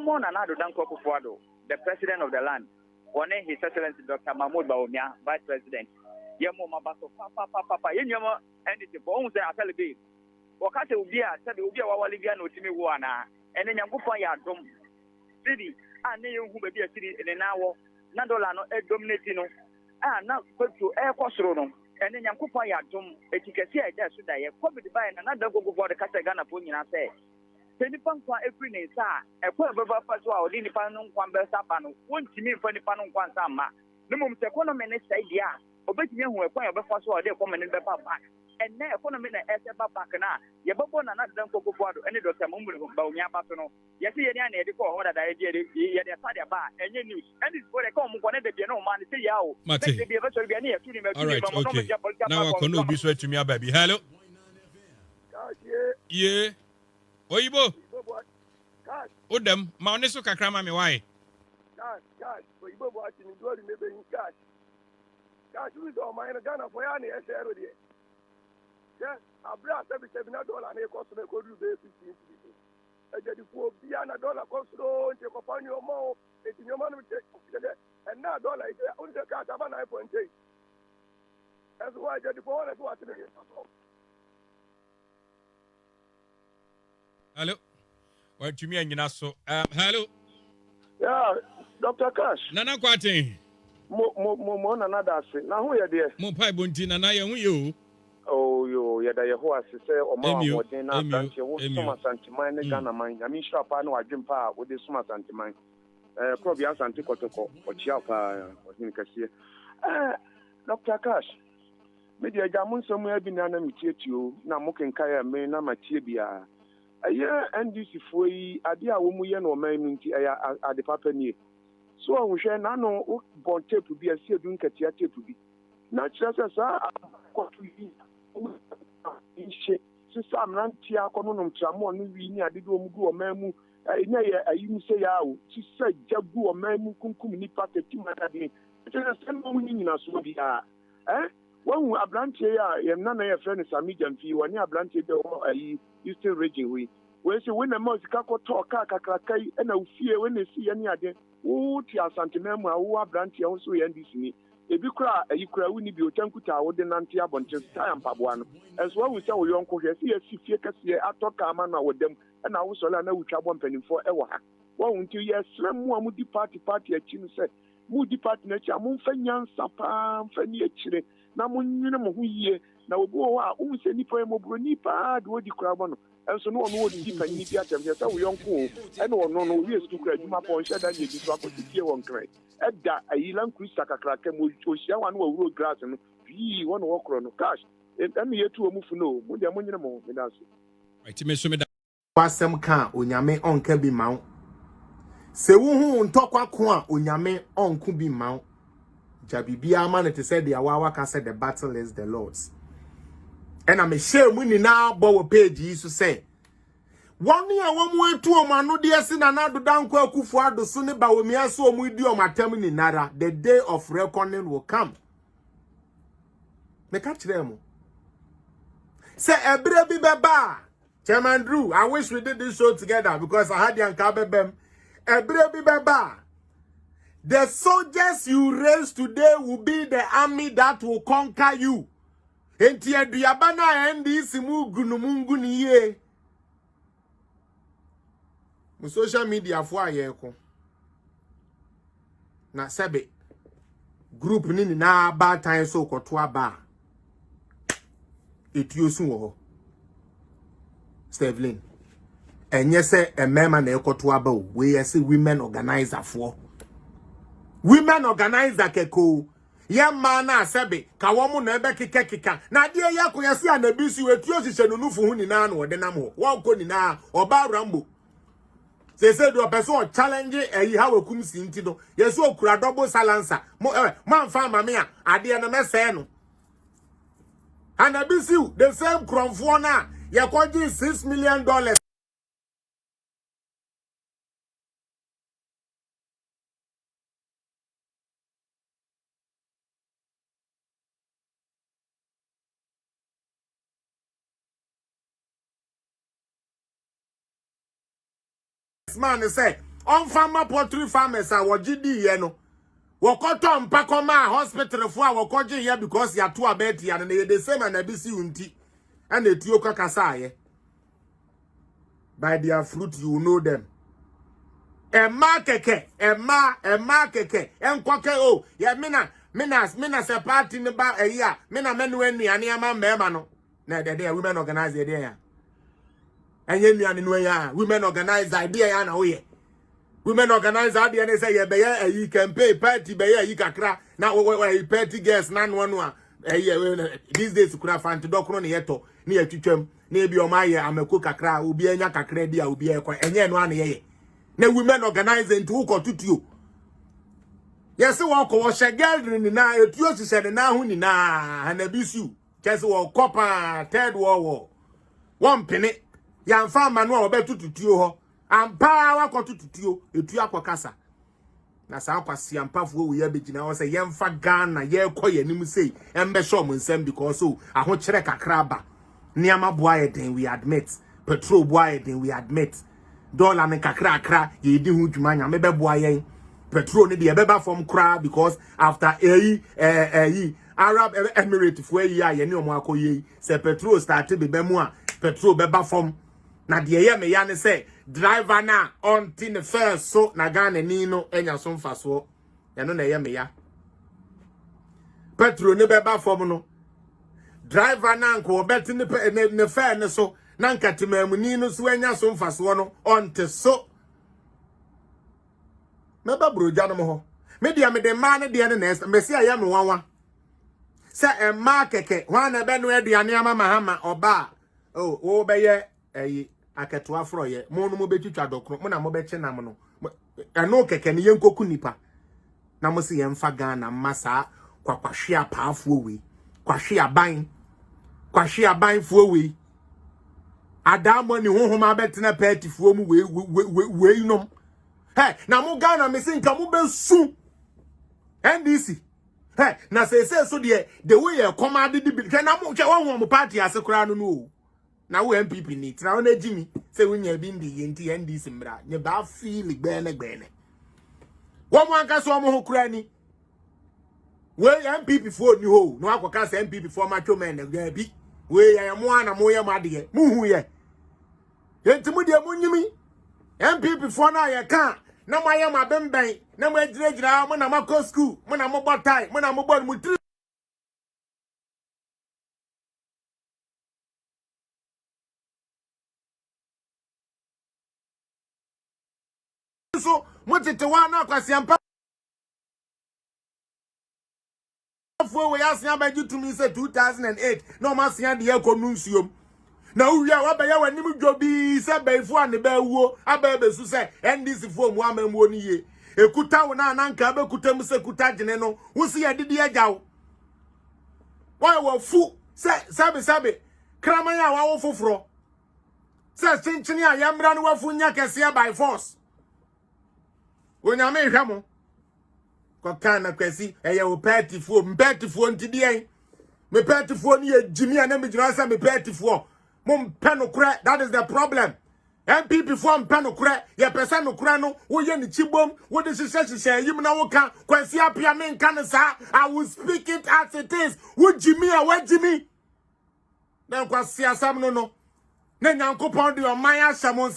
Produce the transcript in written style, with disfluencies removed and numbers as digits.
Yemon and Ado Danko Kufuado, the president of the land, one His Excellency Dr. Mahmoud Baumia, Vice President. Yemo Mabaso, Papa, Yemo, and it's a bones that I tell you. Wakati ubia, said ubia wa Walivia no Timmy Wana, and then Yangufa Yadom City, and then who may be a city in an hour, Nadolano, a dominatino, and now go to Air Cosrono, and then Yankufa Yadom, a Tikasia, that's what I have probably by another go for the Catagana Punya say. Penipang every name, sir, a poor Baba Paswa, or Linipanum Quambesapano, won't you mean for the Panum Quansama? The moment the economy say, yeah, or bet you who acquire the first one, they come in the papa. And now, economy as a papa, you both want another than Coco, and it was a moment about Yamatono. Yes, you had the call that I did, you had a party bar, and you news. And it's what I come when they know man, say, Yao, Mate, be eventually be near to him. All right, okay. Now I can be sweet to me, baby. Hello. Yeah. Oyibo. Odem, ma oneso kakrama me why? Cash. Oyibo watching you go maybe in cash. Cash with all my Ghana for any SR. Yeah, I brought $7 and it cost me could do $15. I get the $4 cost to take upon your mouth, it's in your money and now dollar is only the cash about 9.8. That's why I get the phone and watch it. Hello. What you mean, so? Hello. Yeah, Dr. Cash. Nana Quatin. Mo another say. Now who you there? Mo pai bonti nana ye hu you. Oh yo, ya da ye ho asese o ma wa den na branch wo suma santiman ne Ghana man. Ya mi sure pa na wadwen pa wo de suma santiman. Probi Ashanti kotoko o chia pa o hin kase. Dr. Cash. Me dia jamun so mo abi na na mitietuo na mo kenka me na matie bia. NDC for idea woman no man nti ade papa nie so ohwe na no bon tape bi asie dun katia tape bi na kyerɛ sa akɔto yi nhyɛ sisa mranti akɔno no mtramo no wi ni ade do mu gu o man mu nya ye ayi se ya o sisa jagu o man mu kunkum ni papa timata de kyerɛ sɛ no mu nyina so bi When Ablanche, Nana, a friend, Sammy Gyamfi, when Ablanche, the Eastern region, we say when a mouse talk, and I fear when they see any other. Oh, Tia Santinema, who are Blanche also NDC. If you cry, you cry, we need to tankuta, or the Nantia Bonches, time Pabuano. As well, we say, we uncle, see a fear, I talk Amana with them, and I also know which I want penny for ever. Well, until yes, some more moody party, a chin said, moody party, nature, Munfanian, Sapa, Fanny, na munnyina mo hu yie na obi wo a wo se nipa mo bro nipa de odi kura bo no enso no ono odi panyi bi atem se wo yonko e na ono no wi esu kura djuma po nhye da nye bi so akotie won kran eda ayilan krista kakraka mo ohia wa no wuro grass no bi won wo kro no cash em yetu omufu no mo de munnyina mo me da so right me so me da wasem ka onyame onka bi mawo se wo hu ntokwa ko a onyame onku bi mawo Jabibia man to say the Awaka said the battle is the Lord's. And I'm a shame winning now, but page is to say 1 year, 1 more 2 man, no dear sin another down Kufuado the Sunni Bawumia so with you my termini nada. The day of reckoning will come. Me catch them. Say a baby baba. Chairman Drew, I wish we did this show together because I had young Kabebem. A baby baba. The soldiers you raise today will be the army that will conquer you. Enti eduabana NDC mu gunumungu niye. Mu social media fo ayeko. Na sebe group ni na ba time so koto aba. Etiosu wo. Stevlin. Enye se emema na ekoto aba o. We yesi women organizer for. Women organizer keko ya mana sebe ka wo mu na ebe kika na de ya ko yesi anabisi wetu osise nunufu hu ni na na ode nam ho wa ko ni na oba rambo se do person challenge eyi ha wakum si nti do yesu okura double silencer mo manfa mame a ade na mese no anabisi the same cromfo na ye ko gi $6 million man say on farmer poultry farmers are what GD yeno. Wakoto mpakoma hospital for wakoje here because ya two abeti and the same and NDC unti and the tioka kasaye. By their fruit you know them. Emma keke, Emma keke, kwake oh, ya mina se party in about a year, mina menweni and yama memano. Na the day women organize the day. And yen ya women organize the idea and away. Women organize the idea and say, yeah, you can pay party by you kakra. Now, we party guests, none one. These days, could have found to doctor yeto near Chichem, near Biomaya, I'm a cook kakra, ubi a kakra, dia, ubi a and yen 1 year. Now, women organize and to hook or to you. Yes, walk or share gathering in now, it used to say the now, and abuse you. Just walk copper, third war. 1 penny. Yan farm manual betu tutuo am power ko tutuo etu akokasa na sa akwasi ampafo we yabegina wo se yemfa Ghana ye koye nim sei embe show mo nsem because so aho kire kakra ba niama boaye den we admit petrol boaye den we admit dollar me kakra akra ye di hu dwuma nya me be boaye petrol ne de beba from kra because after Arab Emirates fo yi aye ne omo akoye se petrol started be mu a petrol beba from na de ye me ya ne say driver na on tin first so na Ghana ni no enya so mfaso ya no na ye me ya petrol ne beba from no driver na nko obeti ne fair ne so na nkatemam ni no so enya so mfaso no on te so me ba broja no ho me dia me de ma ne de ne nest me se ya me wanwa se e ma keke wan na be no aduane ama mahama oba o be ye aketo afro ye mo no mo betwitwa dokro mo na mo be chenam no eno keke ne yenkoku nipa na mo se yemfa Ghana masa kwakwahwe apaafo we kwahwe aban fo we adamo ni honhoma betena partyfo mu we nom hey na mo Ghana me se nka mo be su NDC hey na say so de the way e command the na mo che won mo party asekura no na wo MPP ni tra na jimi se wonya bi ndi yenti NDC mbra ne ba feel gbene wo mo anka so mo hokura ni we MPP fo ni ho no akoka se MPP fo ma twomen na ga bi we ya mo ana mo ye made mu hu ye yenti mu de mo nyimi MPP fo na ye ka na mo ye ma bemben na mo agira mo na makọ school mo na mo botai mo na mo bon mu so motete wa na kwasi ampa fo we asia ba gitu mi say 2008 no ma sia de ekonu nsuom na uwia wa ba ya wanim dwobi se baifu ane ba wuo aba besu se NDC fo mu amamuo ni ye ekuta wo na nka ba kuta mu se kuta gene no wo se ya didi agyawo wa fu se sabe kraman ya wa wo foforo se chinchini a yamra no wafu nya kese by force onyame hwamo ko kana kwesi eye wo partyfo mpetfo ntidie me partyfo ni ejimi ana me jira sa me partyfo mo mpeno kure that is the problem MPP fo mpeno kure ye pesa no kure no wo ye ni chibom wo de hihye yim na wo ka kwesi apia me nka ne sa I will speak it as it is wo jimi a wo jimi na kwasi asam no na nyankopon de o man asam